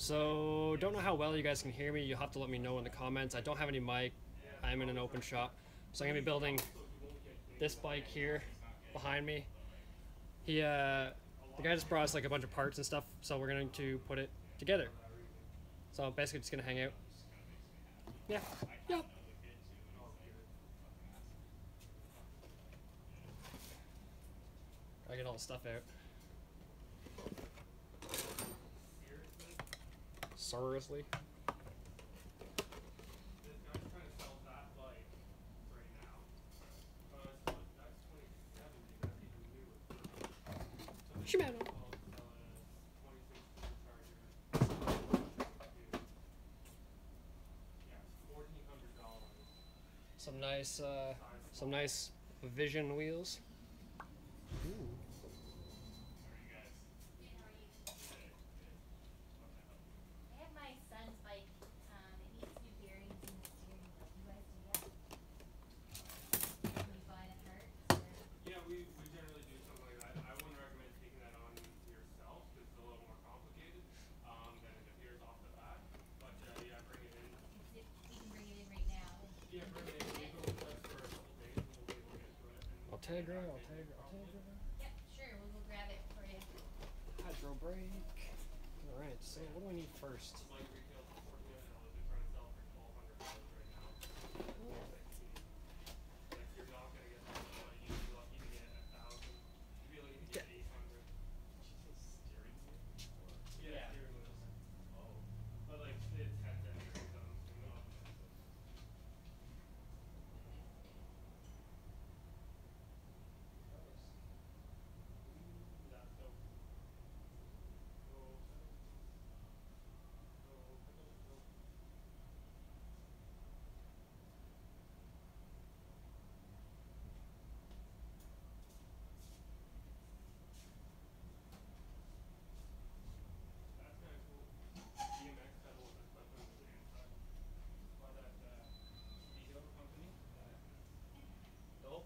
So, don't know how well you guys can hear me. You'll have to let me know in the comments. I don't have any mic. I'm in an open shop. So I'm going to be building this bike here behind me. The guy just brought us like a bunch of parts and stuff, so we're going to put it together. So basically just going to hang out. Yeah. Yep. I get all the stuff out. Seriously? Shimano. Some nice Vision wheels. Ooh. I have my son's bike. It needs new bearings in the steering wheel. You guys do that? Can we buy the parts? Yeah, we generally do something like that. I wouldn't recommend taking that on yourself because it's a little more complicated than it appears off the bat. But yeah, bring it in. We can bring it in right now. Yeah, bring it in. Leave it with us for a couple days and we'll be able to get to it. Altegra. Yep, sure. We'll go grab it for you. Hydro brake. Alright, so what do I need first? Like retail for $1,400, they're trying to sell for $1,200 right now. Like you're not gonna get that much money. You'd be lucky to get 1,000. You'd be lucky to get 800. Steering wheel? Yeah, steering wheels. Oh. But like it's headset steering thumbs, you know. That's kind of cool. BMX pedals are stuck on the inside. By that Vigo company. Cool.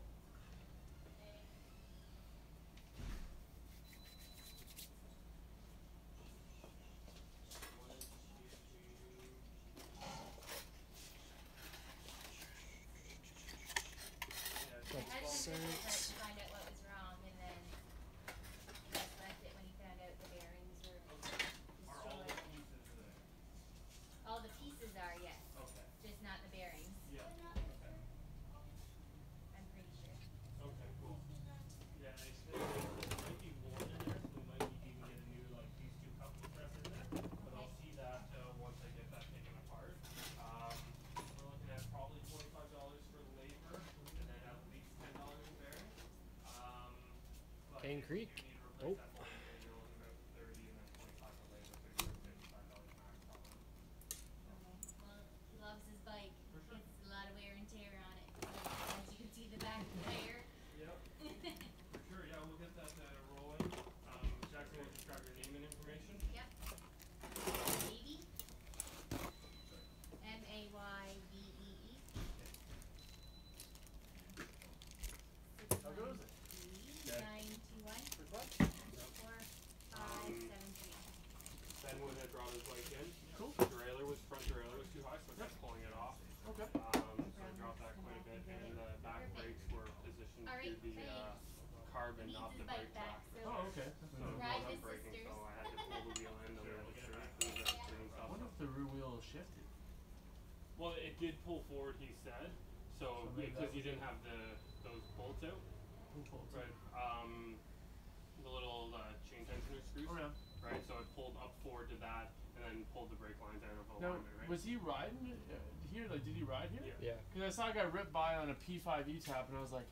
I had some different to find out what was wrong, and then he just left it when he found out the bearings were Are all the destroyed. pieces there? All the pieces are, yes. Okay. Just not the bearings. Yeah. Okay. I'm pretty sure. Okay, cool. Yeah, I think there might be one in there, so we might need to even get a new, like, these two couple press in there. But I'll see that once I get that taken apart. We're looking at probably $25 for labor, and then at least $10 in bearings. But Cane if Creek. you need to replace that whole thing, you're looking about 30 and then 25 for labor, so you're $55 max probably. Okay. Well, he loves his bike. For sure. Gets a lot of wear and tear on it. As you can see the back tire. Yep. For sure, yeah, we'll get that rolling. Jackson, will just grab your name and information. Yep. Maybe. Mayvee. How goes it? 921 First one? 4573. Ben would have brought his bike in. Cool. The front derailleur was too high, so I kept pulling it off. Okay. So I dropped that quite a bit, and the back brakes were positioned to Alright, the thanks. carbon, Needs not his the bike brake back, track. so Oh, okay. So it Ride wasn't with braking, sisters. so I had to pull the wheel in a little bit straight through the screen I stuff. wonder if the rear wheel shifted. Well, it did pull forward, he said. So maybe because that you was didn't have those bolts out, Who pulled it? right? The little chain tensioner screws. Oh, yeah. Right, so it pulled up forward to that, and then pulled the brake lines out of Now, alignment, right? was he riding here? Like, did he ride here? Yeah. Yeah. Because I saw a guy rip by on a P5 E-Tap, and I was like,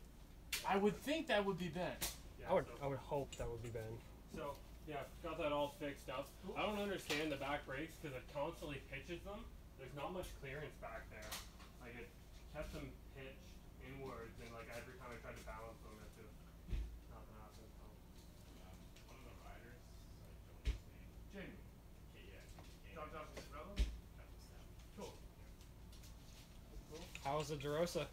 I would think that would be Ben. Yeah, I would hope that would be Ben. So yeah, got that all fixed up. Cool. I don't understand the back brakes because it constantly pitches them. There's not much clearance back there. Like it kept them pitched inwards, and like every time I tried to balance them, it just nothing happened. So. One of the riders, I don't know his name. Jamie. Okay, yeah. John Johnson's brother? Cool. Cool. How was the Derosa?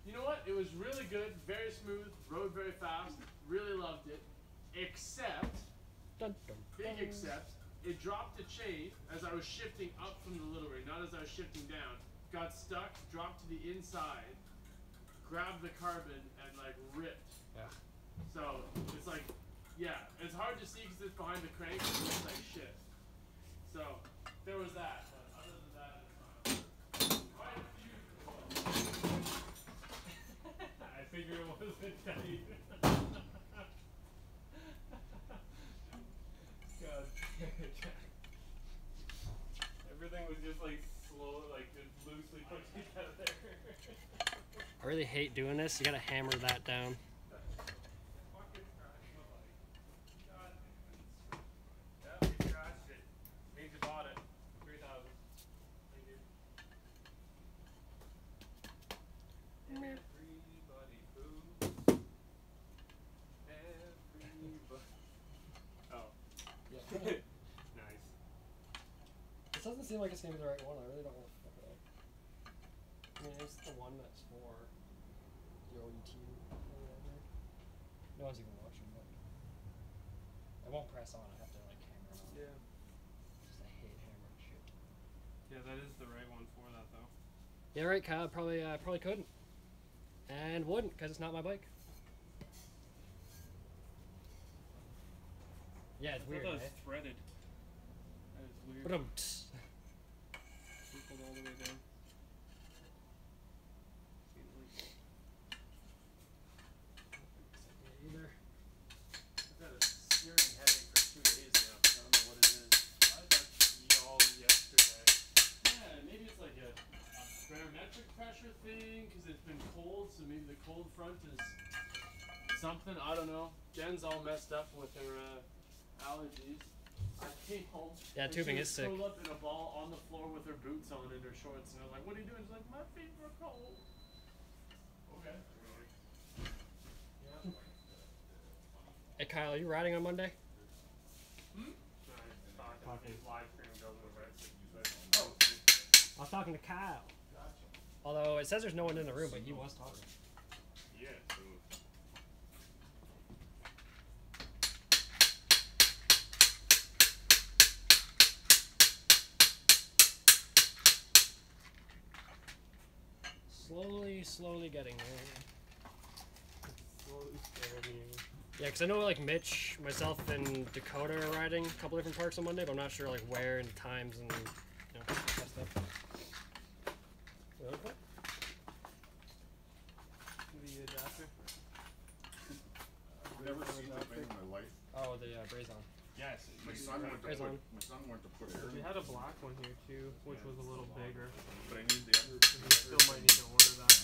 You know what? It was really good, very smooth, rode very fast, really loved it. Except, Dun, dun, big dun. except, it dropped to chafe as I was shifting up from the little ring, not as I was shifting down. Got stuck, dropped to the inside, grabbed the carbon, and like ripped. Yeah. So it's like, yeah, it's hard to see because it's behind the crank. It looks like shit. So there was that. But other than that, it's quite a few. I figured it wasn't tight. God. Everything was just like slow, like just loosely put together. I really hate doing this. You gotta hammer that down. Fucking crashed my bike. God damn it. Yeah, we crashed it. Means you bought it. 3,000. Thank you. Everybody boo. Everybody. Oh. Yeah. Nice. This doesn't seem like it's gonna be the right one. I really don't want to fuck it up. I mean, it's the one that's for the OET or whatever. No one's even watching, but I won't press on. I have to like hammer it on. Yeah. Just I hate hammering shit. Yeah, that is the right one for that though. Yeah, right, Kyle. Probably couldn't, and wouldn't, because it's not my bike. Yeah, it's I weird. thought that Eh? was threaded. That is weird. But Circled all the way down. Seems like either. I've had a searing headache for 2 days now. I don't know what it is. I got y'all yesterday. Yeah, maybe it's like a barometric pressure thing because it's been cold, so maybe the cold front is something. I don't know. Jen's all messed up with her allergies. I came home. Yeah, and tubing she is was sick. curled up in a ball on the floor with her boots on and her shorts, and I was like, "What are you doing?" She's like, "My feet were cold." Okay. Yeah. Hey, Kyle, are you riding on Monday? No, I thought his live stream goes with it. Oh. I was talking to Kyle. Gotcha. Although it says there's no one in the room, but he was talking. Yeah, so Slowly getting there. Slowly scaring you. Yeah, because I know like Mitch, myself, and Dakota are riding a couple different parks on Monday, but I'm not sure like where and times and that stuff. Really quick? The adapter. I've never seen that thing in my life. Oh, the Brazon. Yes. My son went to Right put, on. my son went to put air We in, had a black one here too, which was a little bigger. but I need the other. We still might need to order that.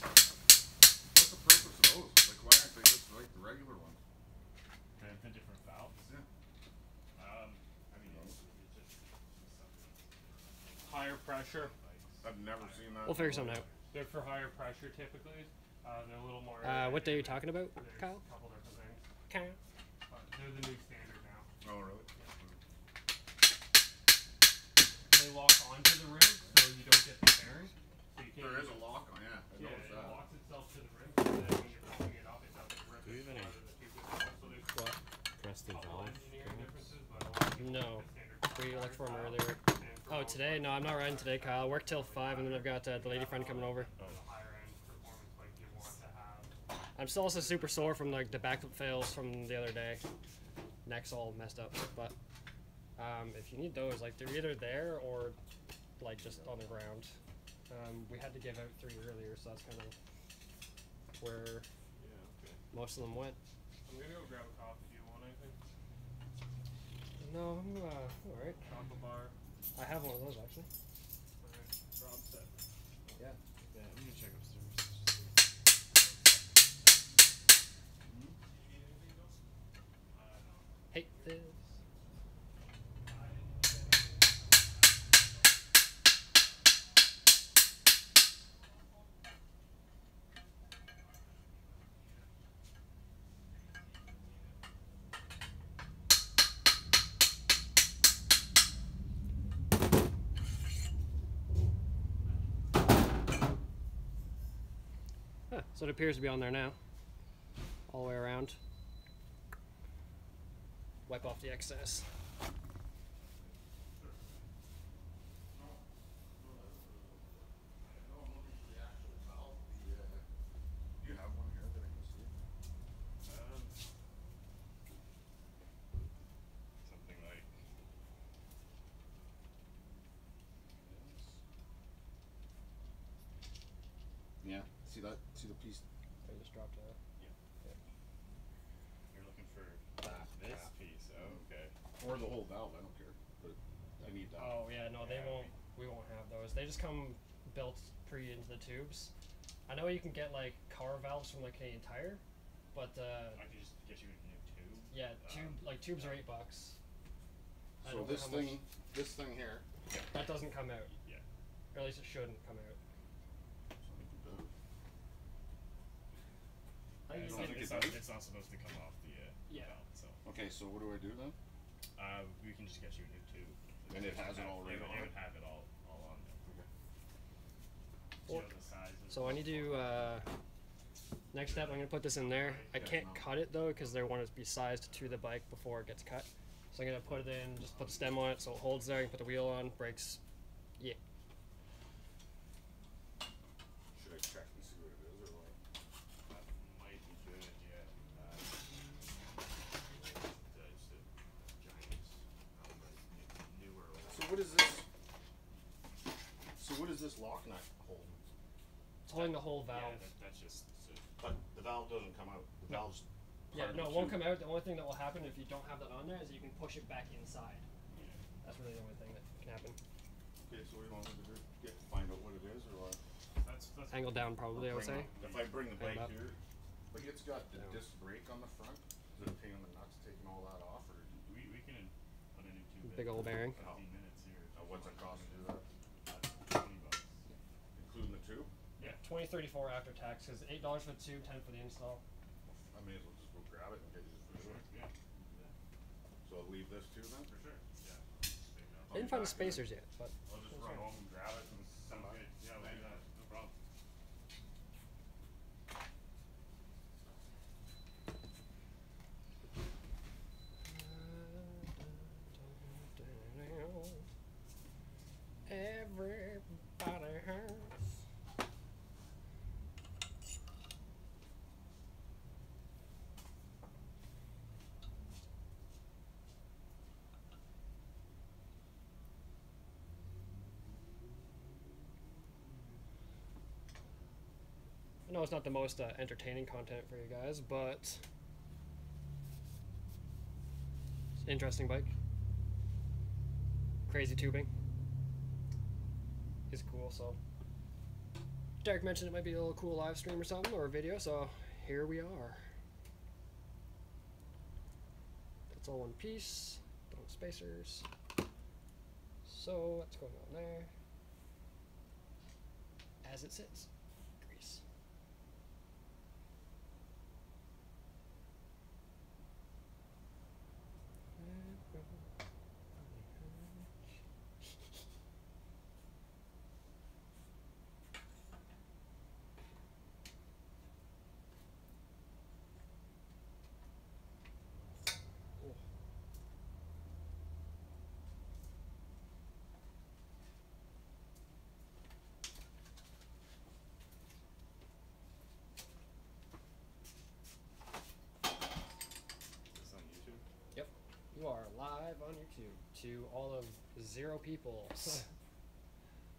What's the purpose of those? Like, why aren't they just like the regular ones? The different valves. Yeah. I mean, it's just Higher pressure. I've never seen that. We'll figure something out. They're for higher pressure typically. They're a little more. What day are you talking about, There's Kyle? a couple different things. Kyle. They're the new standard now. Oh, really? They lock onto the rim, so you don't get the tearing. So you can't. There is a lock on, yeah. I Yeah, noticed it that. locks itself to the rim, so then when you're pumping it up, it doesn't rip. Do you have as any far as the tube goes. So there's What? Preston a couple valve. engineering differences, but a lot of people No. like the standard We valve looked for him valve. earlier. And for Oh, most today? parts, No, I'm not riding today, Kyle. I work till 5, and then I've got the lady friend coming over. the higher end performance bike you want to have. I'm still also super sore from like the backflip fails from the other day. Neck's all messed up, but if you need those, like they're either there or like just on the ground. We had to give out 3 earlier, so that's kind of where Yeah, okay. most of them went. I'm gonna go grab a coffee. Do you want anything? No, I'm alright. Chocolate bar. I have one of those actually. Alright. Rob set. Yeah. Yeah, I'm gonna check upstairs. Hate this. So it appears to be on there now. All the way around. Wipe off the excess. Do you have one here that I can see? Something like Yeah. See that? See the piece? I just dropped it. you're looking for That. this that. piece. Oh, okay. Or the whole valve, I don't care. But I need that. Oh yeah, no, they Yeah, won't. We won't have those. They just come built pre into the tubes. I know you can get like car valves from like Canadian Tire, but I can just get you a new tube. yeah, tubes are $8. I So don't know this how much- thing here. that doesn't come out, Yeah. or at least it shouldn't come out. So I can do- I think don't you think can- it does? It's not supposed to come off the Yeah. valve, so Okay, so what do I do then? we can just get you a new tube. And it has it all right It on would it? have it all on there. Okay. Do you know the size of So I need to. Next step, I'm gonna put this in there. I can't cut it though because they want it to be sized to the bike before it gets cut. So I'm gonna put it in, just put the stem on it so it holds there. You can put the wheel on, brakes. Yeah. Should I check and see what it is or what? That might be good, yeah. Just a giant, newer old. So what is this? So what is this lock nut hold? It's holding the whole valve. Yeah, that's just so But the valve doesn't come out. The No. valve's Yeah, part of no, the it won't tube. come out. The only thing that will happen if you don't have that on there is you can push it back inside. That's really the only thing that can happen. Okay, so what do you want me to do? Find out what it is or what? that's Angle down probably, I would say. If I bring the bike up. here, like it's got the Yeah. disc brake on the front. Is it a pain in the nuts taking all that off or? we can put a new tube Big in old bearing. 15 minutes here. What's it cost to do that? $20. Including the tube? Yeah. 20.34 after tax, because $8 for the tube, 10 for the install. I may as well just go grab it and get you for sure. Yeah. So I'll leave this too then? For sure. Yeah. I didn't find the spacers yet, but I'll just that's run fine. home and grab it and sounds good. Yeah, we'll do that. No problem. Everybody hurts. I know it's not the most entertaining content for you guys, but it's an interesting bike. Crazy tubing is cool, so Derek mentioned it might be a little cool live stream or something, or a video, so here we are. It's all one piece, no spacers. So what's going on there? As it sits. Grease. This on YouTube? Yep. You are live on YouTube to all of 0 people.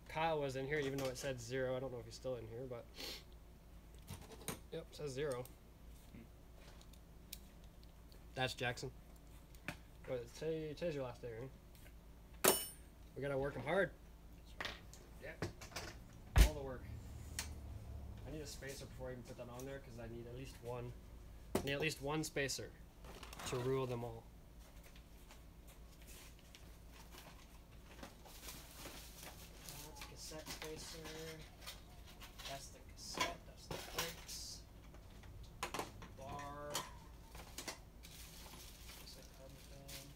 Kyle was in here even though it said 0. I don't know if he's still in here, but yep, it says 0. That's Jackson. But today's your last day, right? We gotta work him hard. Yep. All the work. I need a spacer before I even put that on there because I need at least one. I need at least one spacer to rule them all. That's a cassette spacer. That's the cassette. That's the brakes. Bar. Cassette carbon fan.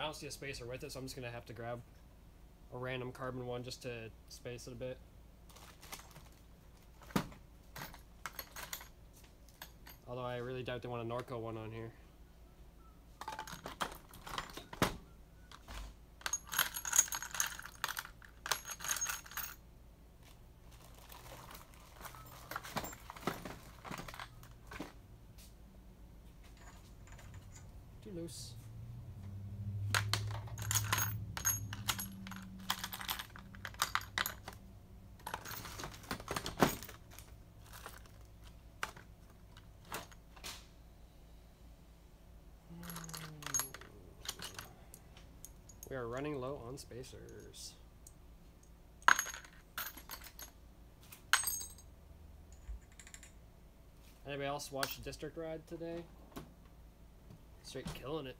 don't see a spacer with it, so I'm just gonna have to grab a random carbon one just to space it a bit. Although I really doubt they want a Norco one on here. Too loose. We are running low on spacers. Anybody else watch the District Ride today? Straight killing it.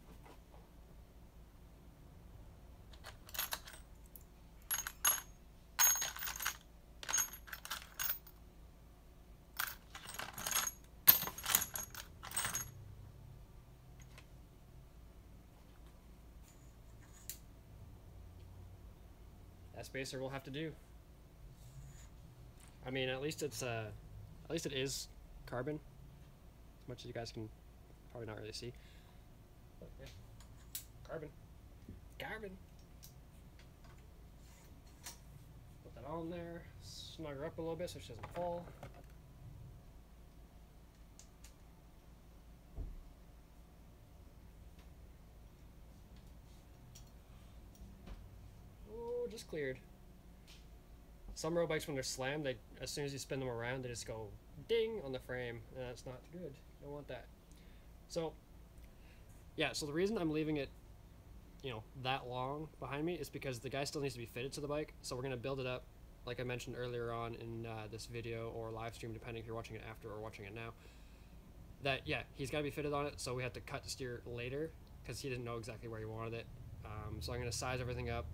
That spacer will have to do. I mean, at least it is carbon, as much as you guys can probably not really see. But yeah, carbon. Put that on there, snug her up a little bit so she doesn't fall. Oh, just cleared. Some road bikes, when they're slammed, they, as soon as you spin them around, they just go ding on the frame, and that's not good. You don't want that. So, yeah, so the reason I'm leaving it, you know, that long behind me is because the guy still needs to be fitted to the bike, so we're going to build it up, like I mentioned earlier on in this video or live stream, depending if you're watching it after or watching it now, that, yeah, he's got to be fitted on it, so we had to cut the steer later, because he didn't know exactly where he wanted it. So I'm going to size everything up,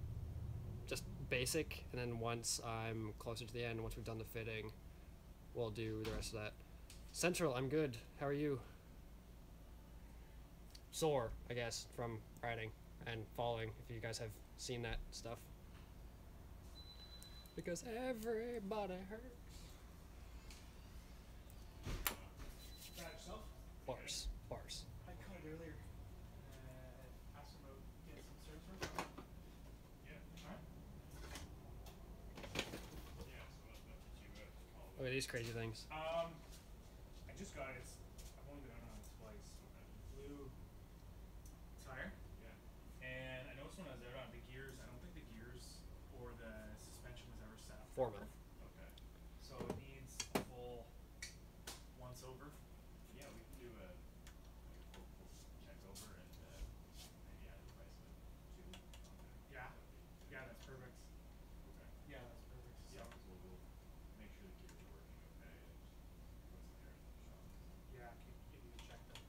just basic, and then once I'm closer to the end, once we've done the fitting, we'll do the rest of that. Central, I'm good. How are you? Sore, I guess, from riding and falling, if you guys have seen that stuff. Because everybody hurts. Got yourself? Bars. I called earlier. Asked him about getting some service work. Yeah. Alright. Yeah, so that's what you call Look at these crazy things. I just got it. I've only been on it twice. Blue tire. Yeah. And I noticed when I was out on the gears, I don't think the gears or the suspension was ever set up. Foreman. Okay. So it needs a full once over. Yeah, we can do a full check over and maybe add the price of 2 on there. Yeah. That'd be- Yeah, that's perfect. Okay. Yeah, that's perfect. Yeah, So, 'cause we'll make sure the gears are working okay and what's in there in the shop. yeah, if you can check them.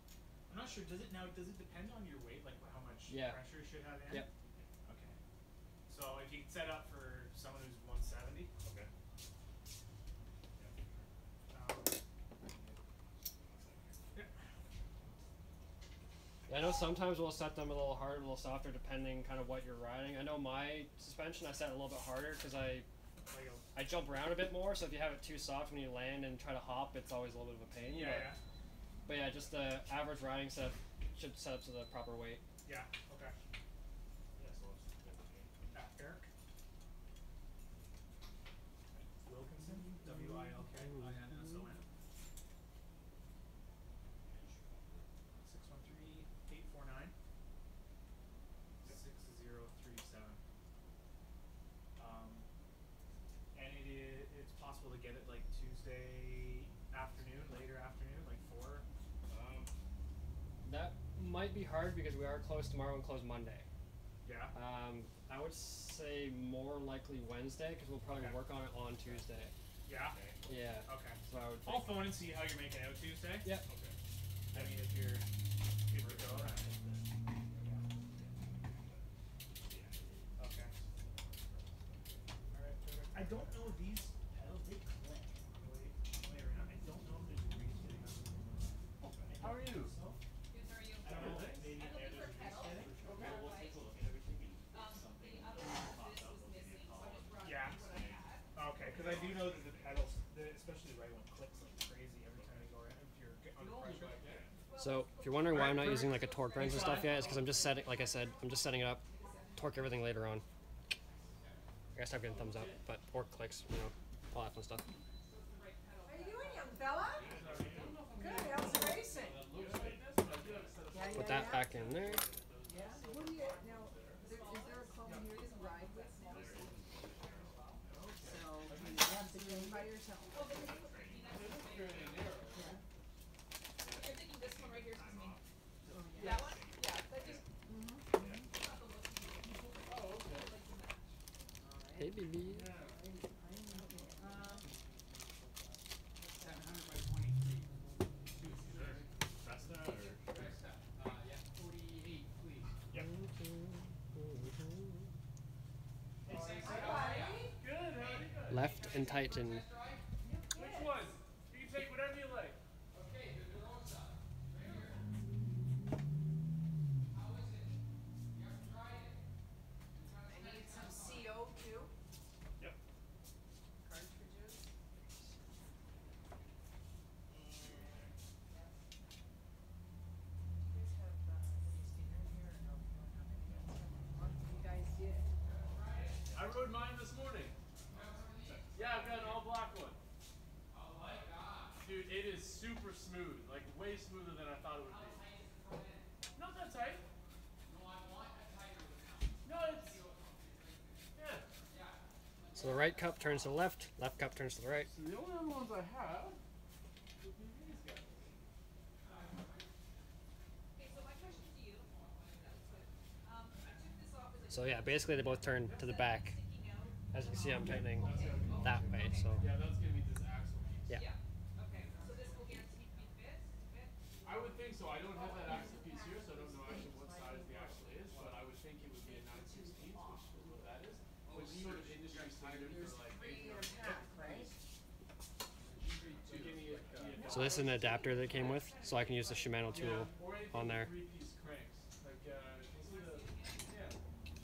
I'm not sure, does it depend on your weight, like how much Yeah. pressure you should have in? Yep. Okay. So if you could set up for someone who's 170, Okay. Yeah, for sure. um, 1 second. yeah. Yeah, I know sometimes we'll set them a little harder, a little softer, depending kind of what you're riding. I know my suspension I set a little bit harder because I jump around a bit more, so if you have it too soft when you land and try to hop, it's always a little bit of a pain. Yeah, But yeah, just the average riding setup should set up to the proper weight. yeah, okay. Yeah, so let's just double change. Eric Wilkinson, WILKINSON, 613-849-6037. And it's possible to get it like Tuesday afternoon, later afternoon, like 4. That might be hard because we are closed tomorrow and closed Monday. Yeah. I would say more likely Wednesday because we'll probably Okay. work on it on Tuesday. Yeah. Yeah. Okay. So I would I'll think. phone and see how you're making out Tuesday. Yeah. Okay. I mean, if you're good to go, then. Okay. Alright, perfect. I don't know if these pedals, they click on the way around. I don't know if there's a grease fitting on them. How are you? So, Good, how are you? I don't know if maybe I'm looking there's for a grease pedals. fitting. Okay. We'll take a look. So if you're wondering why I'm not using like a torque wrench and stuff yet, it's because I'm just setting, like I said, I'm just setting it up, torque everything later on. I gotta start getting thumbs up, but or clicks, you know, all that fun stuff. How you doing, young fella? Good, how's the racing? Put that back in there. Yeah. What do you, now, is there a club here you ride with now? So, you have to train by yourself? You're thinking this one right here is me. That one? Yeah, that just. Hey, baby. Left and tighten. Which one? You can take whatever you like. I need some CO too. Yep. Cartridges. And you guys have any sticker here or no? You don't have any? You guys did. I rode mine this morning. Yeah, I've got an all black one. Dude, it is super smooth. Like way smoother than I thought it would be. Not that tight. No, it's yeah. So the right cup turns to the left cup turns to the right. So the only other ones I have would be these guys. Okay, so my question to you. I took this off as a So yeah, basically they both turn to the back. sticking out. As you can see, I'm tightening that way. So Yeah, that's gonna be this axle piece. yeah. Okay, so this will guarantee to be fit? I would think so. I don't have that axle piece here, so I don't know actually what size the axle is, but I would think it would be a 9/16, which is what that is. Which is sort of industry standard for like. 3 and a half, right? So this is an adapter that it came with, so I can use the Shimano tool Or anything on with there. 3-piece cranks. Like, you see the, yeah.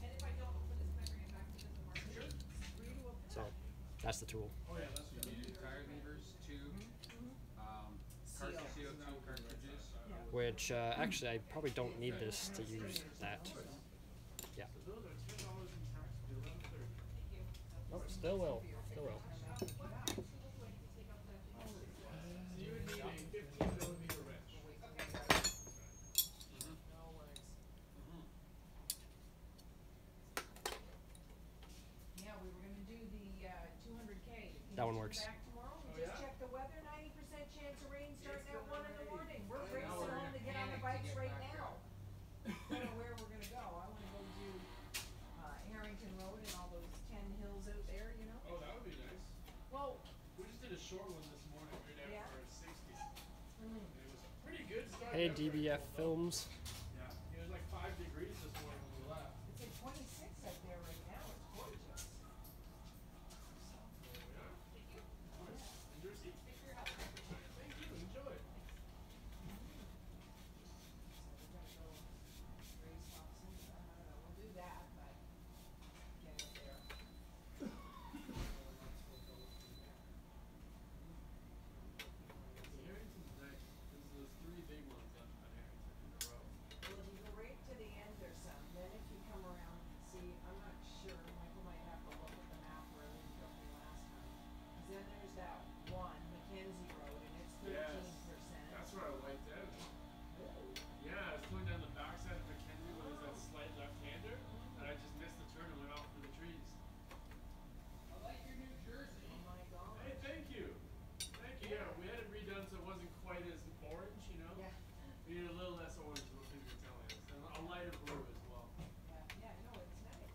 And if I don't open this, can I bring it back to the market? So that's the tool. Oh yeah, that's what you need. Tire levers, two, CO2 cartridges. Which actually I probably don't need this to use that. Yeah. So those are $10 in tax, be $11.30. Oh, still will. Still will. So you would need a 15mm wrench. No worries. Yeah, we were gonna do the 200K. That one works. Back tomorrow. We just checked the weather. 90% chance of rain starting at 1 in the morning. We're racing home to get on the bikes right now. I don't know where we're gonna go. I wanna go do Harrington Road and all those 10 hills out there, you know. Oh, that would be nice. Well, We just did a short one this morning, right Yeah. after 60. And it was pretty good start. Hey, DBF Films. Yeah, it was like 5 degrees this morning when we left. it's at 26 up there right now. It's gorgeous. There we are. Nice. And your seat. Thank you. Enjoy. So we're gonna go race Hobson. I don't know. We'll do that, but get it there. So we'll go from there. Harrington's nice. There's those 3 big ones on Harrington in a row. Well, if you go right to the end or some, then if you come around, see, I'm not sure, Michael might have to look at the map where we took me last time. 'Cause then there's that one, Mackenzie Road, and it's 13%. That's where I wiped out. Yeah, I was going down the backside of Mackenzie where there's that slight left-hander, and I just missed the turn and went off through the trees. I like your new jersey. Oh my god. Hey, thank you. Thank you. Yeah, we had it redone so it wasn't quite as orange, you know? Yeah, We needed a little less orange, is what people were telling us. And a lighter blue as well. yeah, no, it's nice.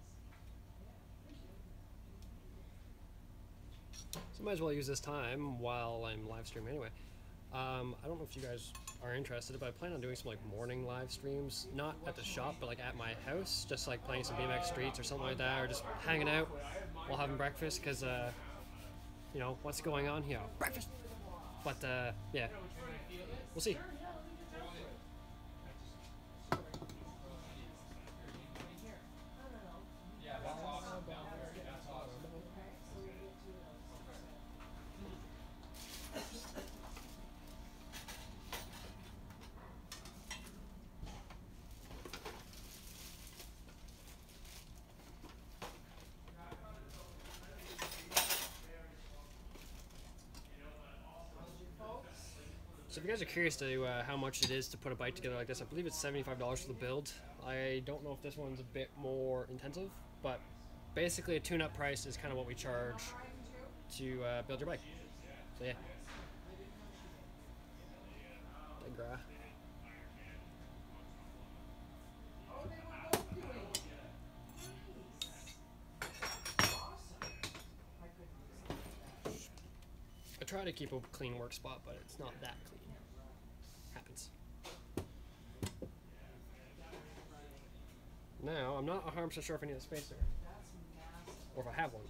Yeah. So might as well use this time while I'm live streaming anyway. I don't know if you guys are interested, but I plan on doing some like morning live streams, not at the shop, but like at my house, just like playing some BMX Streets or something like that, or just hanging out while having breakfast, because you know what's going on here, breakfast. But yeah, we'll see. Here. No. Yeah, that's awesome down there. That's awesome. Okay, so we get to those. So if you guys are curious to how much it is to put a bike together like this, I believe it's $75 for the build. I don't know if this one's a bit more intensive, but basically a tune-up price is kind of what we charge to build your bike. So yeah. Gra. Oh, they were both doing it. Nice. Awesome. I couldn't do something like that. I try to keep a clean work spot, but it's not that clean. Happens. Now, I'm not 100% sure if I need a spacer. That's massive. Or if I have one.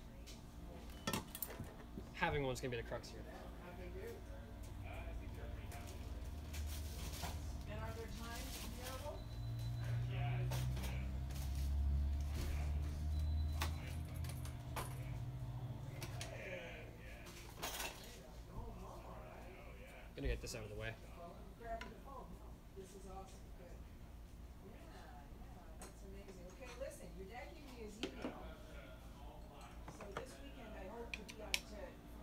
Having one's gonna be the crux here. How'd they do? And are their times comparable? Gonna get this out of the way. Grabbing the phone. This is awesome. Good. Yeah, that's amazing. Okay, listen, your dad gave me his email. So this weekend I hope to be out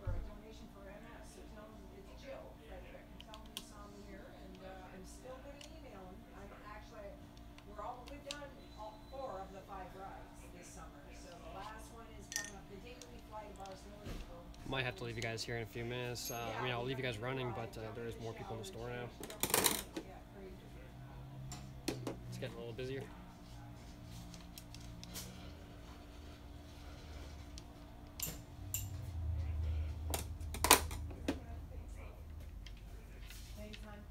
for a donation for MS. So tell him it's Jill Frederick. Tell him you saw me here, and I'm still gonna email him. We've done all 4 of the 5 rides this summer. So the last one is coming up the day we fly to Barcelona. Might have to leave you guys here in a few minutes. I mean, I'll leave you guys running, but there is more people in the store now. It's getting a little busier. Anytime.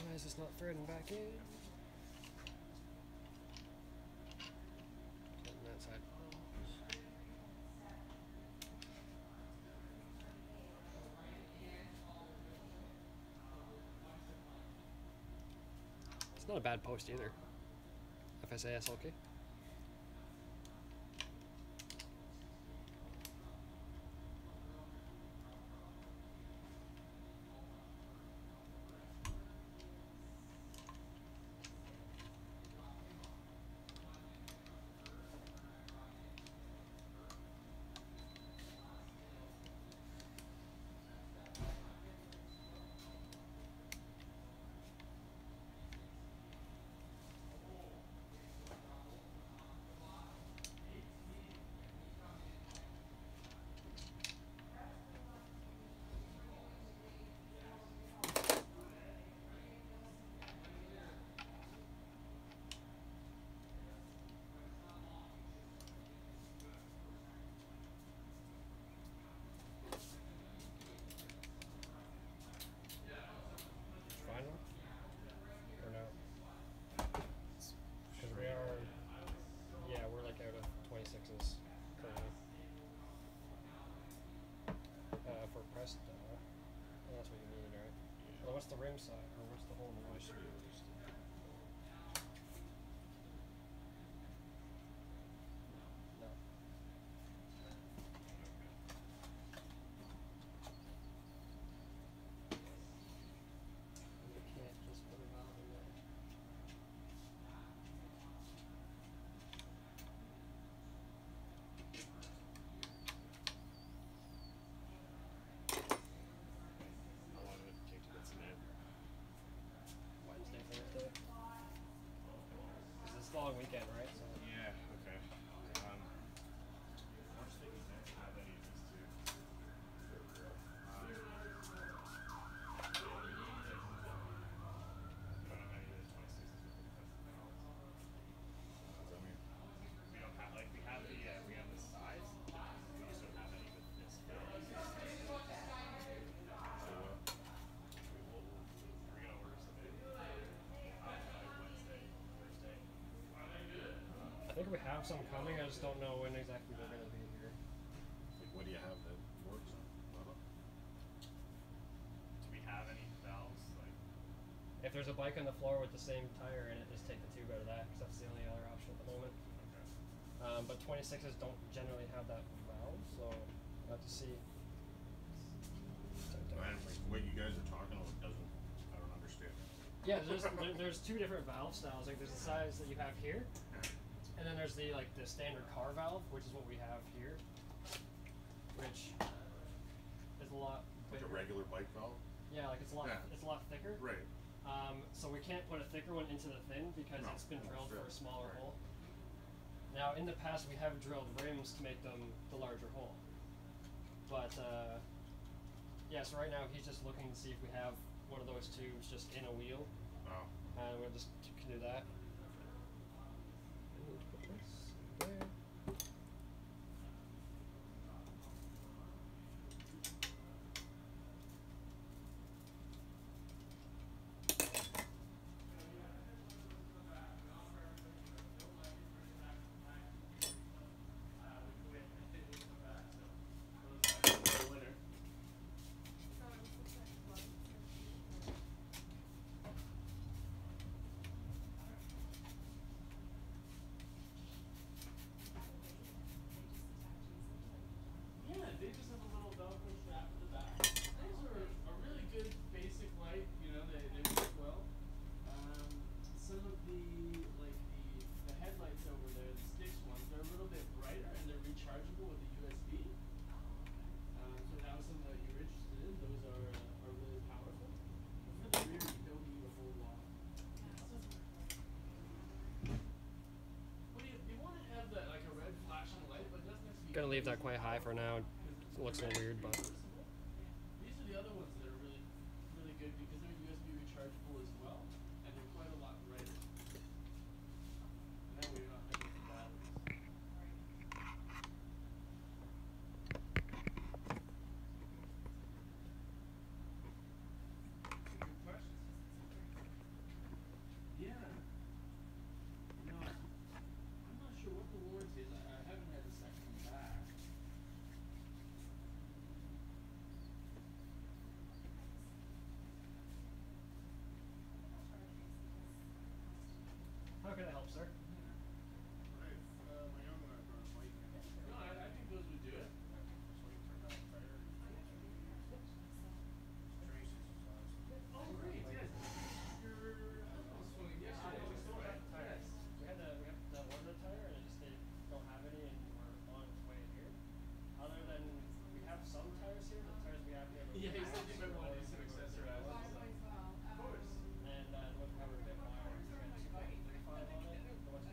Why is this not threading back in? On that side. It's not a bad post either. FSAS okay. Final? Or no? Because we are, yeah, we're like out of 26s currently. For pressed, that's what you need, right? Well, what's the rim side, or what's the hole in the wash? No. You can't just put it on in there. long weekend, right? So. Yeah, okay. I'm just thinking I don't have any of these two. We don't have any of the 26s with the valves. What does that mean? We don't have, like, we have the size, we just don't have any with this valve. So what? We're gonna order some in, by Wednesday, Thursday. I think we have some coming. I just don't know when exactly they're going to be here. Like, what do you have that works on? None? Do we have any valves, like? If there's a bike on the floor with the same tire in it, just take the tube out of that because that's the only other option at the moment. Okay. But 26s don't generally have that valve, so we'll have to see. Man, like, what you guys are talking about doesn't, I don't understand. Yeah, there's two different valve styles. Like there's the size that you have here, and then there's the the standard car valve, which is what we have here, which is a lot Like bigger. a regular bike valve? Yeah, like it's a lot thicker. Right. So we can't put a thicker one into the thin because No, it's been no, drilled for sure. a smaller Right. hole. Now in the past we have drilled rims to make them the larger hole, but yeah. So right now he's just looking to see if we have one of those tubes just in a wheel. Oh. And we'll just can do that. I need to put this there. Yeah, they just have a little Velcro strap at the back. Those are a really good basic light, you know, they work well. Some of the headlights over there, the sticks ones, they're a little bit brighter and they're rechargeable with a USB. So if that was something that you were interested in, those are really powerful. But for the rear, you don't need a whole lot. Well, you want to have that, like a red flashing light, but it doesn't have to be. Gonna leave that quite high for now. It looks a little weird, but These are the other ones that are really, really good because they're USB rechargeable as well, and they're quite a lot brighter. And that way you're not having the batteries. Good question. Yeah. No, I'm not sure what the warranty is. I haven't had the second one back. how can I help, sir? Right, my young one, I brought a bike in. No, I think those would do it. So he turned out the tire and Tracy's his last name. Oh, great, yes. Your husband swung it yesterday. We saw that. Yes. We have the order tire, and they don't have any, and we're on its way here. Other than we have some tires here, the tires we have here. Yeah, he said you might want to do some accessorizing. Of course. And the ones we have are a bit wider. We got 2.35 on it. The ones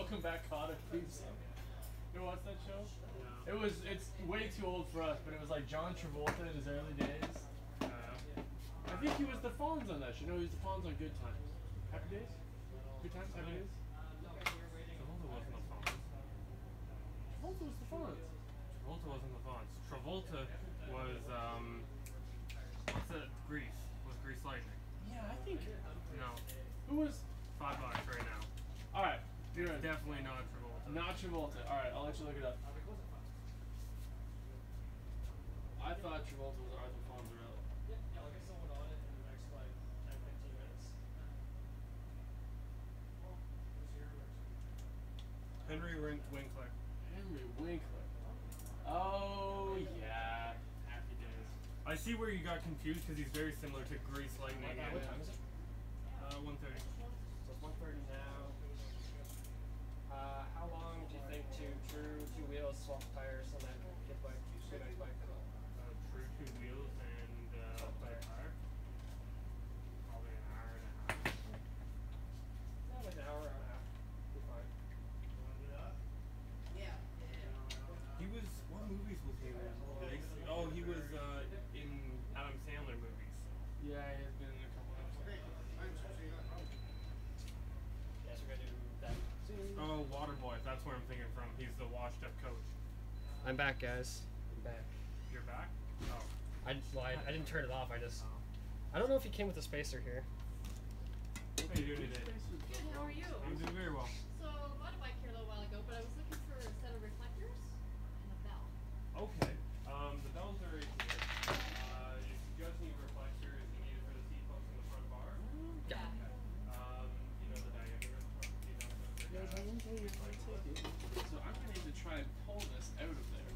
Welcome Back, Kotter theme song. You ever watch that show? Yeah. It's way too old for us, but it was like John Travolta in his early days. I think he was the Fonz on that show. No, he was the Fonz on Good Times. Happy Days? Good Times? Happy Days? Travolta wasn't the Fonz. Travolta was the Fonz. Travolta wasn't the Fonz. Travolta was what's that? Grease. Was Grease Lightning? Yeah, I think. No. Who was? $5 right now. Alright, you're in. Definitely not Travolta. Not Travolta. Alright, I'll let you look it up. I thought Travolta was Arthur Fonzarelli. Yeah, I'll get someone on it in the next like 10-15 minutes. Henry Winkler. Henry Winkler. Oh yeah, Happy Days. I see where you got confused because he's very similar to Grease Lightning. What time is it? 1:30. So it's 1:30 now. How long do you think to true two wheels, swap tires on that kid bike, next bike? True 2 wheels and play tire. Probably an hour and a half. Yeah, like an hour and a half. Be fine. He was. What movies was he in? Oh, he was in Adam Sandler movies. Yeah, he has been in a couple episodes. Yes, we're gonna do that soon. Oh, Waterboy. That's where I'm thinking from. He's the washed-up coach. I'm back, guys. I'm back. You're back? Oh. I didn't turn it off. I don't know if he came with a spacer here. How you doing today? Good, how are you? I'm doing very well. So, I bought a bike here a little while ago, but I was looking for a set of reflectors and a bell. Okay. The bells are right here. If you just need reflectors, you need it for the seat posts in the front bar. Yeah. You know the diameter of the front seat. So I'm gonna need to try and pull this out of there.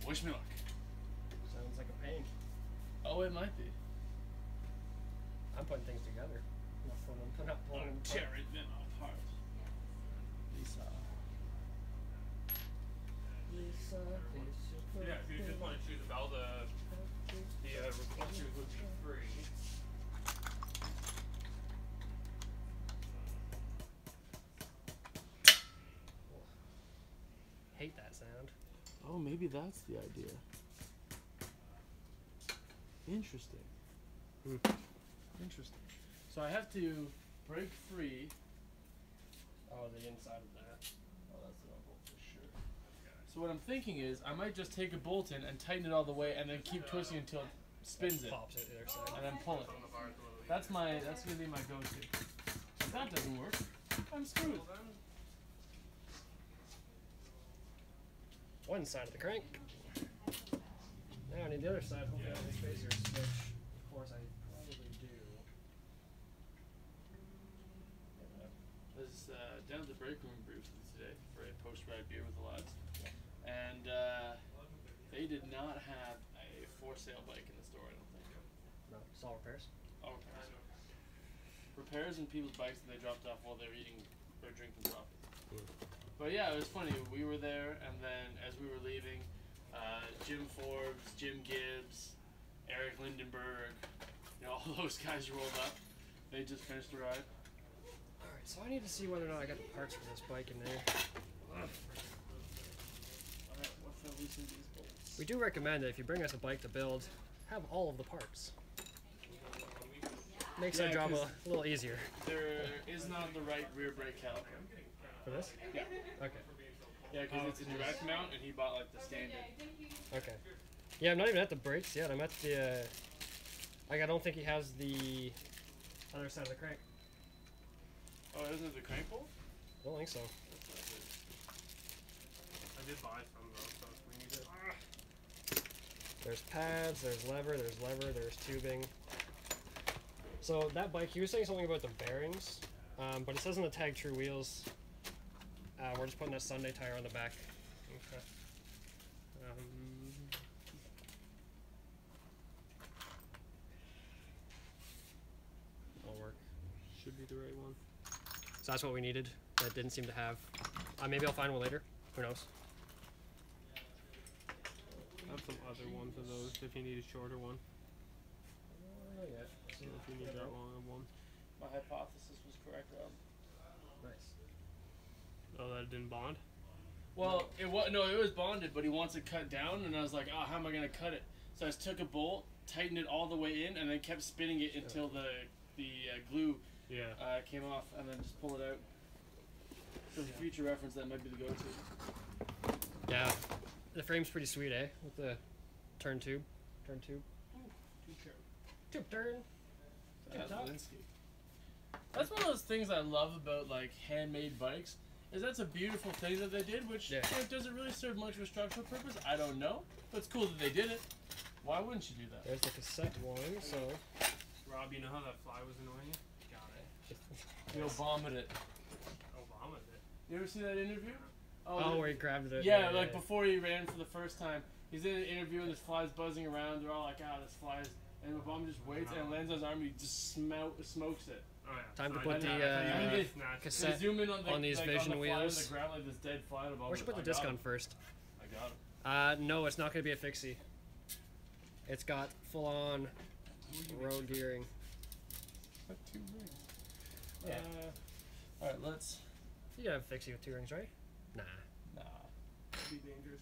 Wish me luck. Sounds like a pain. Oh, it might be. I'm putting things together. I'm not pulling them apart. Tear it then apart. Lisa. Yeah, if you just want to choose a bell, the reflectors would be free. Hate that sound. Oh, maybe that's the idea. Interesting. Interesting. So I have to break free. Oh, the inside of that. Oh, that's the bolt for sure. So what I'm thinking is I might just take a bolt in and tighten it all the way and then keep twisting until it spins it Pops it either side. and then pull it. That's gonna be my go-to. If that doesn't work, I'm screwed. One side of the crank. Now I need the other side. Hopefully I have the spacers, which of course I probably do. I was down at the break room briefly today for a post-ride beer with the lads, and they did not have a for-sale bike in the store. I don't think. No, it's all repairs. Oh, repairs. Repairs and people's bikes that they dropped off while they were eating or drinking coffee. But yeah, it was funny. We were there, and then as we were leaving, Jim Forbes, Jim Gibbs, Eric Lindenberg, all those guys rolled up. They just finished the ride. Alright, so I need to see whether or not I got the parts for this bike in there. Alright, what's that loosen these bolts? We do recommend that if you bring us a bike to build, have all of the parts. Makes our Yeah, job 'cause a little easier. There is not the right rear brake caliper. For this? Yeah. Okay. Yeah, because it's a direct mount, and he bought like the standard. Okay. Yeah, I'm not even at the brakes yet. I'm at the. Like, I don't think he has the other side of the crank. Oh, isn't it the crank bolt? I don't think so. I did buy some though, so if we need it. There's pads, there's lever, there's tubing. So that bike, he was saying something about the bearings, but it says on the tag true wheels. We're just putting a Sunday tire on the back. Okay. That'll work. Should be the right one. So that's what we needed. That didn't seem to have. Maybe I'll find one later. Who knows? I have some other ones of those if you need a shorter one. Oh yeah. So if you need that long of one. My hypothesis was correct, Rob. Nice. Oh, that didn't bond? Well, it was bonded, but he wants it cut down, and I was like, oh, how am I gonna cut it? So I just took a bolt, tightened it all the way in, and then kept spinning it until the glue Yeah. came off, and then just pull it out. For future reference, that might be the go-to. Yeah, the frame's pretty sweet, eh? With the turn tube. Tube turn. That's top. Lynskey. That's one of those things I love about like handmade bikes. Is that's a beautiful thing that they did, which Yeah. does it really serve much of a structural purpose? I don't know, but it's cool that they did it. Why wouldn't you do that? There's the cassette one, so. Rob, you know how that fly was annoying you? Got it. You'll vomit it. Obama did. You ever see that interview? Oh, where he grabbed it. Yeah, like before he ran for the first time, he's in an interview and this fly's buzzing around. They're all like, "Ah, this fly's," and Obama just waits and lands on his arm. He just smokes it. Oh, yeah. Time to So put I the, thought you meant uh, snatch it. cassette- They zoom in on, on these vision on the fly wheels. on the ground like this dead fly. And Obama We should put the I disc got on him. first. I got him. No, it's not gonna be a fixie. It's got full on road gearing. What, 2 rings? Yeah. All right, let's. You have a fixie with 2 rings, right? Nah. Nah. Be dangerous.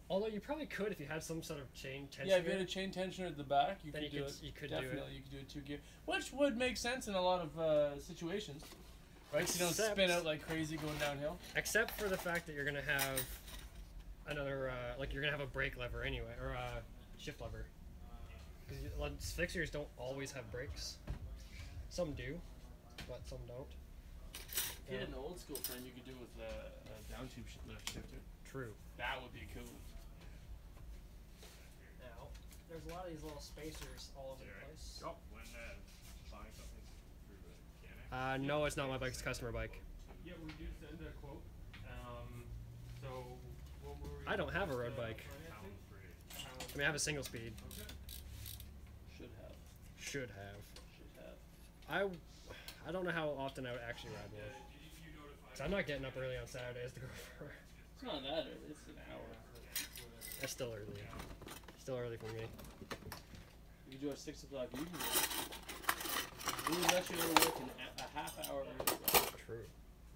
Although you probably could if you had some sort of chain tensioner. Yeah, if you had a chain tensioner at the back, you Then could you do could- it. you could do it. Definitely, you could do a 2 gear, which would make sense in a lot of situations, right? So you don't Except- spin out like crazy going downhill. Except for the fact that you're gonna have another, like you're gonna have a brake lever anyway, or a shift lever. Because fixers don't always have brakes. Some do, but some don't. If you had an old school frame, you could do it with a down tube lift shifter. True. That would be cool. Now, there's a lot of these little spacers all over the place. Oh, when buying something through the mechanic. No, it's not my bike, it's a customer bike. Yeah, we did send a quote. So what were we? I don't have a road bike. financing? I mean, I have a single speed. Okay. Should have. Should have. Should have. I don't know how often I would actually ride one. So I'm not getting up early on Saturdays to go for. It's not that early. It's an hour. That's still early. Still early for me. You could do a 6 o'clock evening. We would let you go to work in a half hour early, True.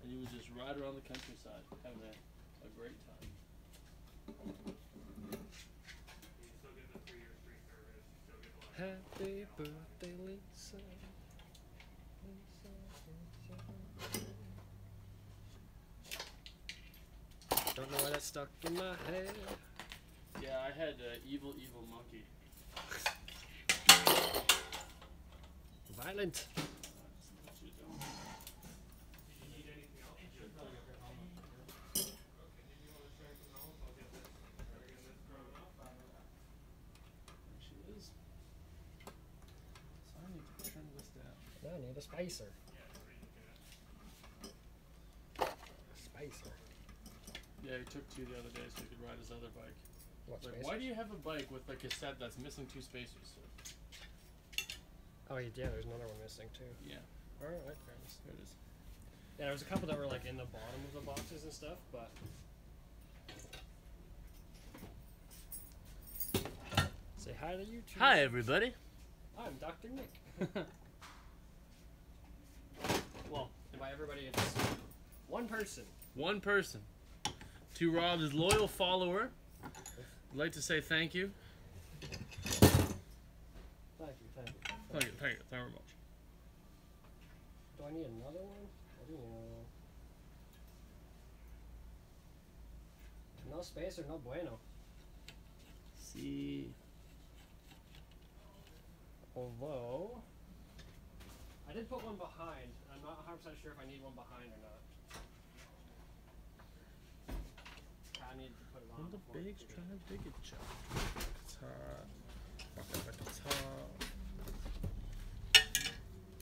and you would just ride around the countryside, having a great time. You still get the 3-year free service. You still get the Happy birthday, Lisa. Don't know why that's stuck in my head. Yeah, I had evil monkey. Violent. Did you need anything else? You should probably get your helmet. Okay, did you want to share anything else? I'll get this. Start getting this drawn up. There she is. So I need to trim this down. I need a spacer. Spacer. Yeah, he took 2 the other day so he could ride his other bike. What Like, spacer? why do you have a bike with a cassette that's missing 2 spacers? Oh yeah, there's another one missing too. Yeah, Alright, fairness. there it is. Yeah, there was a couple that were like in the bottom of the boxes and stuff, but. Say hi to YouTube. Hi, everybody. I'm Dr. Nick. Well, and by everybody, it's one person. One person. To Rob's loyal follower, I'd like to say thank you. Thank you, thank you. Thank you very much. Do I need another one? I do need another one. No spacer, no bueno. See. Although, I did put one behind. I'm not 100% sure if I need one behind or not. I need to put it on. And the before I big's do it. trying to dig it, Chuck. Guitar.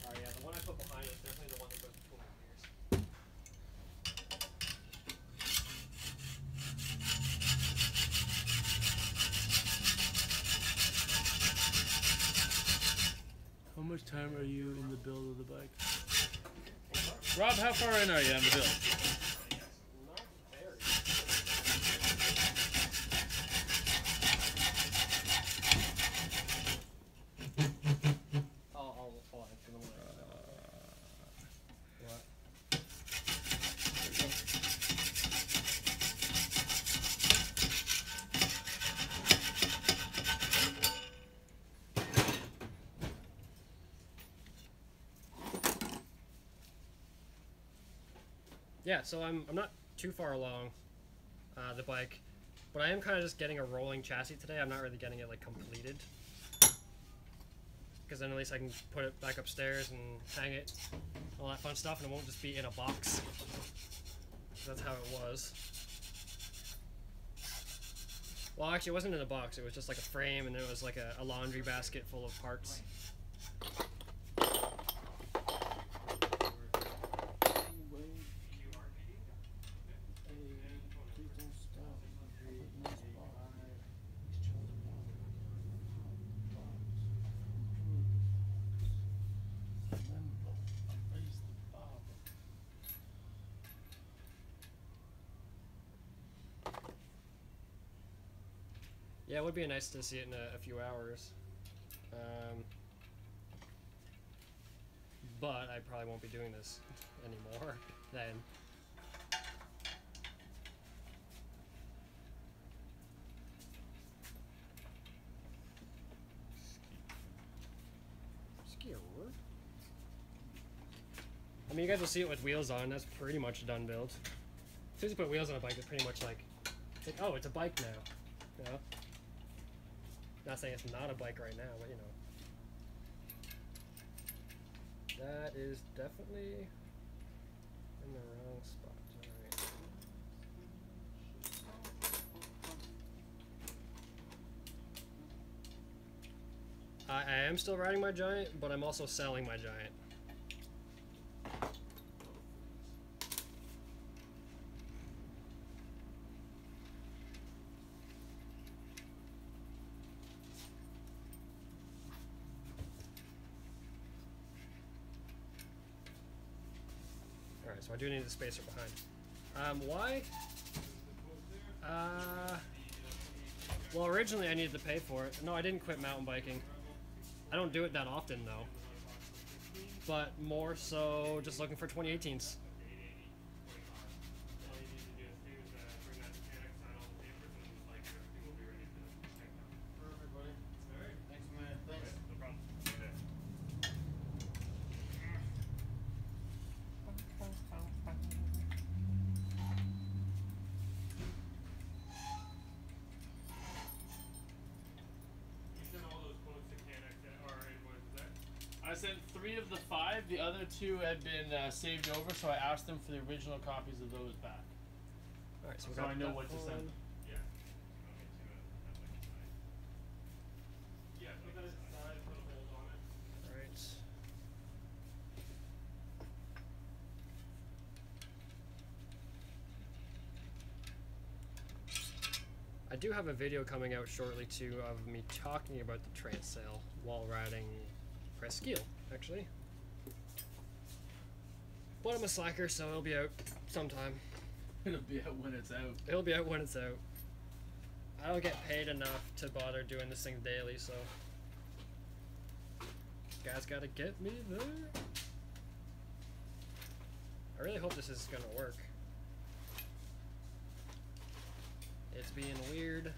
Oh yeah, the one I put behind is definitely the one that goes between my ears. How much time are you in the build of the bike? Rob, how far in are you on the build? Not very. I'll answer them later. What? yeah, so I'm not too far along the bike, but I am kind of just getting a rolling chassis today. I'm not really getting it like completed, because then at least I can put it back upstairs and hang it, all that fun stuff, and it won't just be in a box. That's how it was. Well, actually, it wasn't in a box. It was just like a frame, and then it was like a laundry basket full of parts. Yeah, it would be nice to see it in a few hours. But I probably won't be doing this anymore then. Skier. I mean, you guys will see it with wheels on. That's pretty much a done build. As soon as you put wheels on a bike, it's pretty much like, oh, it's a bike now. You know? Not saying it's not a bike right now, but you know. That is definitely in the wrong spot. Alright. I am still riding my Giant, but I'm also selling my Giant. So I do need a spacer behind. Why? Well, originally I needed to pay for it. No, I didn't quit mountain biking. I don't do it that often though. But more so just looking for 2018s. I sent 3 of the 5. The other 2 had been saved over, so I asked them for the original copies of those back. Alright, so, I know what to send. Yeah. Yeah, put that aside, put a hold on it. Alright. I do have a video coming out shortly too of me talking about the trans sail while riding Presqu'île, actually. But I'm a slacker, so it'll be out sometime. It'll be out when it's out. It'll be out when it's out. I don't get paid enough to bother doing this thing daily, so guys gotta get me there. I really hope this is gonna work. It's being weird.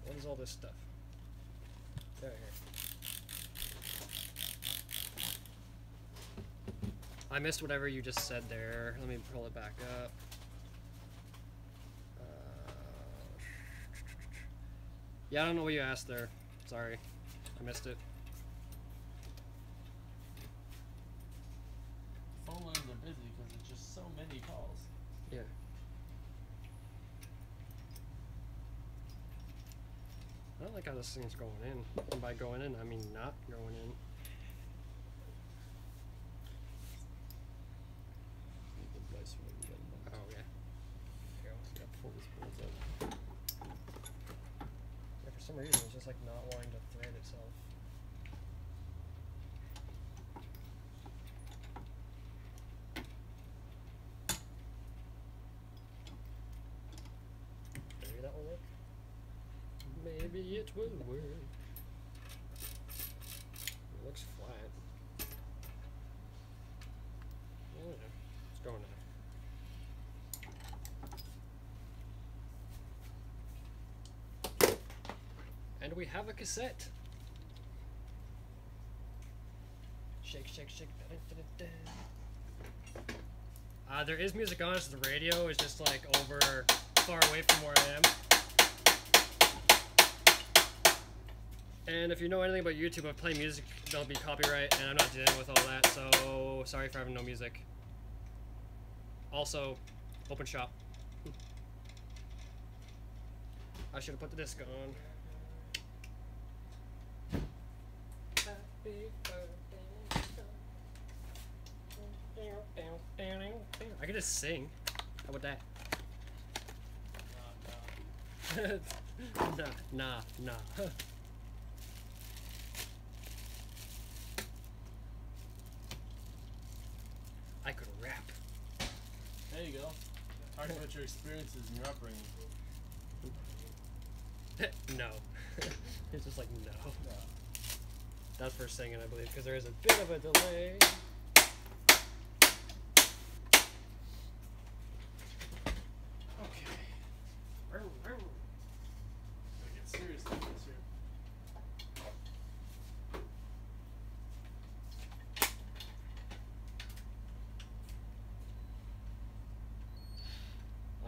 What is all this stuff? There, here. I missed whatever you just said there. Let me pull it back up. Yeah, I don't know what you asked there. Sorry. I missed it. Phone lines are busy because it's just so many calls. Yeah. I don't like how this thing's going in. And by going in, I mean not going in. Oh, yeah. Here, let's pull this bolt out. Yeah, for some reason, it's just like not wanting to thread itself. Maybe that will work. Maybe it will work. It looks flat. Oh, yeah. It's going now. And we have a cassette. Shake, shake, shake. Da, da, da, da. There is music on, so the radio is just like over far away from where I am. And if you know anything about YouTube, if I play music, there'll be copyright, and I'm not dealing with all that, so sorry for having no music. Also, open shop. I should have put the disc on. I could just sing. How about that? Nah. I could rap. There you go. Talk about your experiences and your upbringing. No. It's just like no. That's for singing, I believe, because there is a bit of a delay. Okay. Gotta get serious about this here.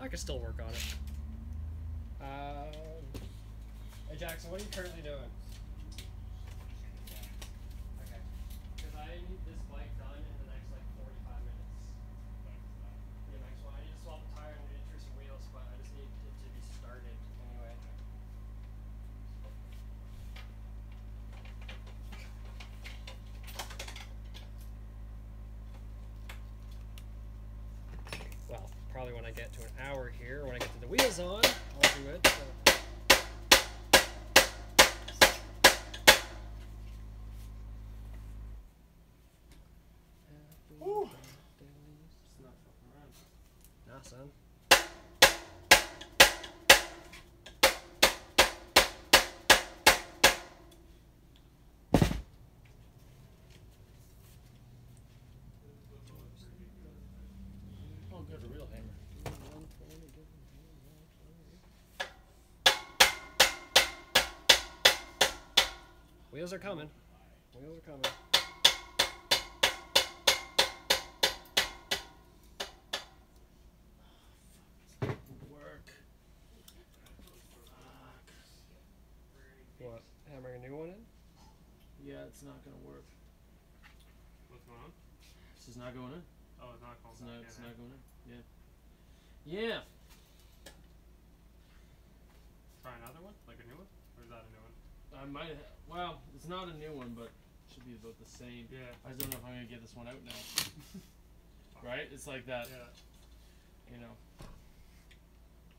I could still work on it. Hey Jackson, what are you currently doing? Okay. Because I need this bike done in the next like 45 minutes. The next one. I need to swap the tire and I need to some wheels, but I just need it to be started anyway. Well, probably when I get to an hour here, when I get to the wheels on, I'll do it. So. Woo. Just not fucking around. Nah, son. Oh, good, a real hammer. Wheels are coming. Wheels are coming. Work. What? Hammering a new one in? Yeah, it's not gonna work. What's going on? This is not going in. Oh, it's not going It's back not. in, It's eh? not going in. Yeah. Yeah. Try another one? Like a new one? Or is that a new one? I might. Well, it's not a new one, but it should be about the same. Yeah. I just don't know if I'm gonna get this one out now. Right? It's like that. Yeah. You know.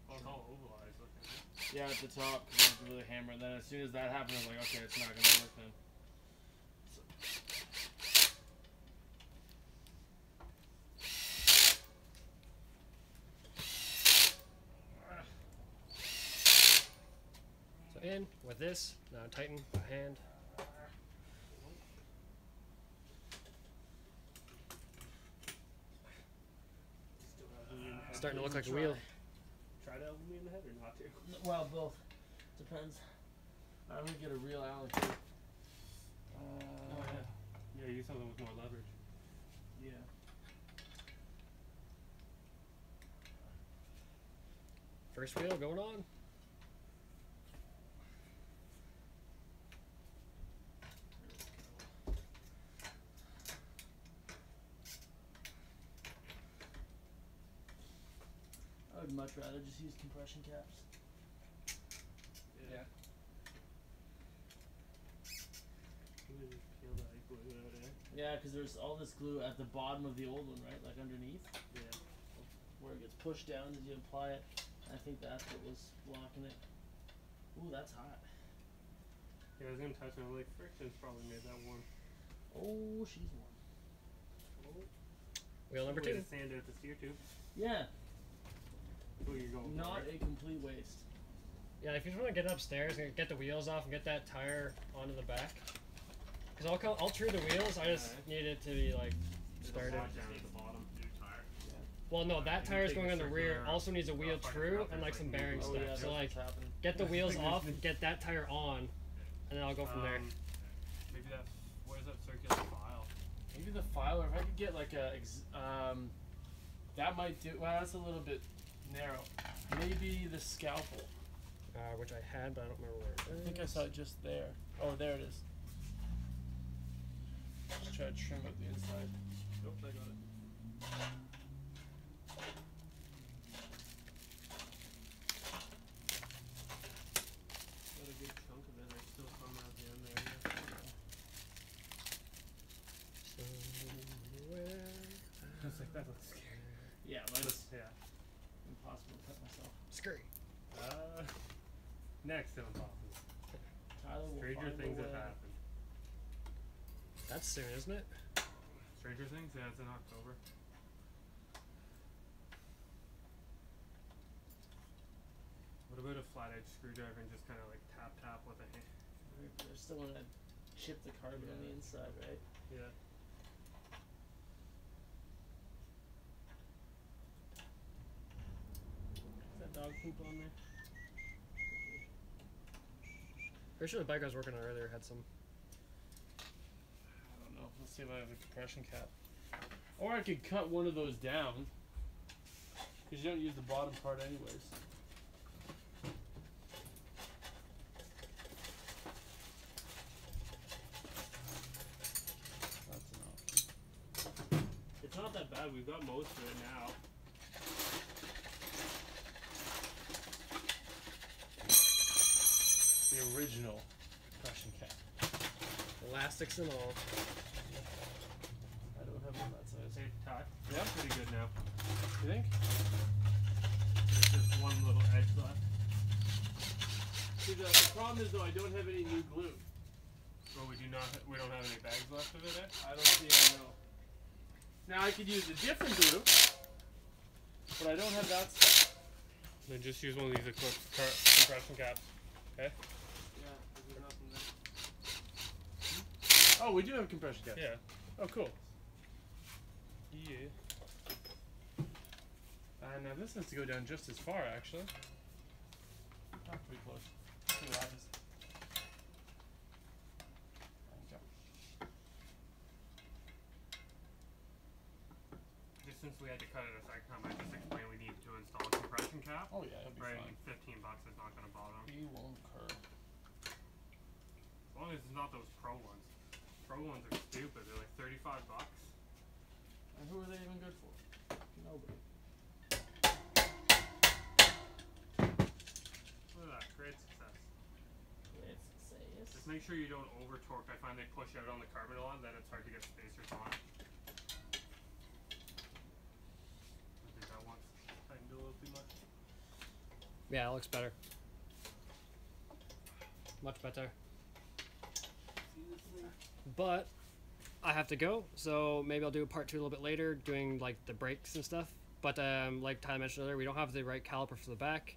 Well, it's all ovalized looking. Eh? Yeah, at the top, because I have to really hammer. And then as soon as that happened, I was like, okay, it's not gonna work then. So. So in with this, now tighten by hand. Starting to look like a wheel. Try to elbow me in the head or not to? Well, both. Depends. I'm gonna get a real Allen key. Oh, yeah. Yeah, use something with more leverage. Yeah. First wheel going on. I would much rather just use compression caps. Yeah. You just peel that glue out, eh? Yeah, because there's all this glue at the bottom of the old one, right? Like underneath, Yeah. where it gets pushed down as you apply it. I think that's what was blocking it. Ooh, that's hot. Yeah, I was gonna touch on it. Like, friction's probably made that warm. Oh, she's warm. Wheel number Way two. to sand out the steer tube. Yeah, Who you're going not for, a complete waste. Yeah, if you just want to get upstairs and get the wheels off and get that tire onto the back. Because I'll true the wheels, I just need it to be like started. Down at the bottom. Well, no, that You tire's take going a on the rear. circular, Also needs a wheel fucking true route, and like there's, some like, bearing new Oh stuff. yeah, So that's like, what's happening. get the wheels off, get that tire on, and then I'll go from there. Maybe that. Where's that circular file? Maybe the file, or if I could get like a That might do. Well, that's a little bit narrow. Maybe the scalpel. Which I had, but I don't remember where it is. I think I saw it just there. Oh, there it is. Just try to trim up the inside. Nope, I got it. Got a good chunk of it. I still come at the end there. Somewhere. I was like, that looks scary. Yeah, mine's impossible to cut myself. Scary. Next to impossible. Tyler will Stranger find things a have way. happened. That's soon, isn't it? Stranger Things? Yeah, it's in October. What about a flat edge screwdriver and just kind of like tap with a hand? They're still gonna chip the carbon on the inside, right? Yeah. Is that dog poop on there? Pretty sure the bike I was working on earlier had some. I don't know. Let's see if I have a compression cap. Or I could cut one of those down. Because you don't use the bottom part anyways. That's an option. It's not that bad. We've got most of it now. The original compression cap. Elastics and all. I don't have one that size. Safe to tie? Yeah. Pretty good now. You think? There's just one little edge left. See, the problem is though I don't have any new glue. But we don't have any bags left of it, eh? I don't see it, no. Now I could use a different glue, but I don't have that stuff. Then just use one of these compression caps. Okay? Yeah, there's nothing there. Oh, we do have compression caps. Yeah. Oh, cool. Yeah. Now this has to go down just as far, actually. Oh, pretty close. Pretty obvious. Okay. Just since we had to cut it a second time, I just explained we need to install a compression cap. Oh yeah, it'll be Right, fine. $15 is not gonna bother them. He won't curb. As long as it's not those pro ones. Pro ones are stupid. They're like $35. And who are they even good for? Nobody. Look at that, great success. Great success. Just make sure you don't over torque. I find they push out on the carbon a lot, then it's hard to get spacers on it. I think that one's tightened a little too much. Yeah, it looks better. Much better. But I have to go, so maybe I'll do a part 2 a little bit later, doing like the brakes and stuff. But like Ty mentioned earlier, we don't have the right caliper for the back,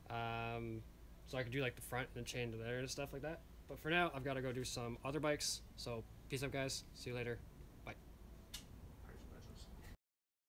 so I could do like the front and chain to there and stuff like that. But for now, I've got to go do some other bikes. So peace out, guys. See you later.